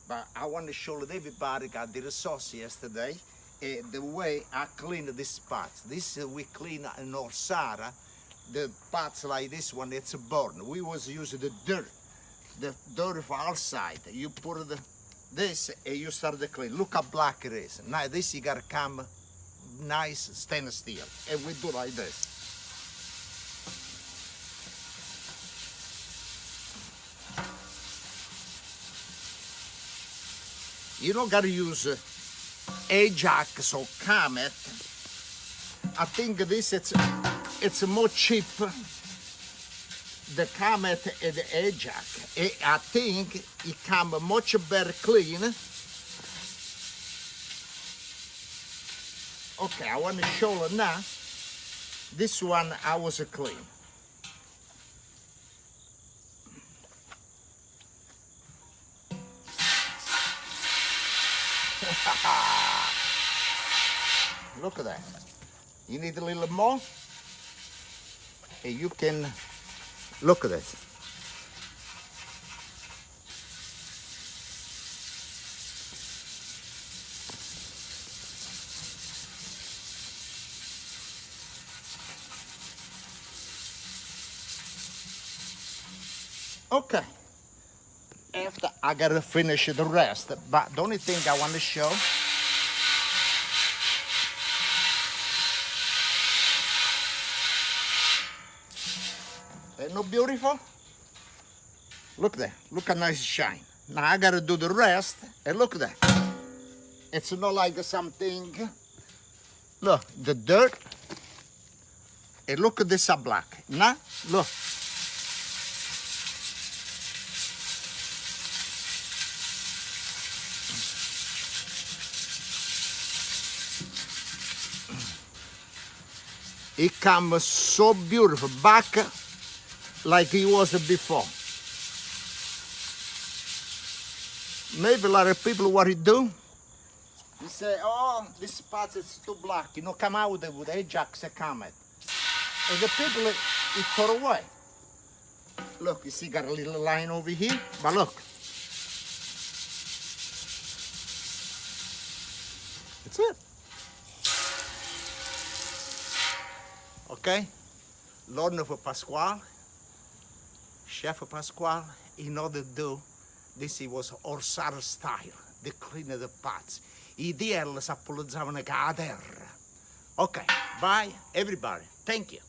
But I want to show everybody, I did a sauce yesterday, the way I clean these pots. This we clean in Orsara, the pots like this one, it's a burn. We was using the dirt for outside. You put this and you start to clean. Look how black it is. Now this you gotta come nice stainless steel. And we do like this. You don't gotta use Ajax or Comet. I think this it's more cheap. The Comet and the Ajax. I think it come much better clean. Okay, I want to show you now. This one I was clean. Look at that. You need a little more, and you can look at it. Okay. After I gotta finish the rest, but the only thing I want to show. Ain't no beautiful? Look there. Look how nice shine. Now I gotta do the rest, and look at that. It's not like something. Look, the dirt. And look at this black. Now, look. It comes so beautiful back like it was before. Maybe a lot of people what you do, you say, oh, this spot is too black, you know, come out with Ajax and Comet. And the people, it throw away. Look, you see, got a little line over here, but look. That's it. Okay? L'orno for Pasquale, Chef Pasquale, in order to do this, it was Orsara style, the cleaner the pots. I DL s'appoggiavano a terra. Ok, bye everybody. Thank you.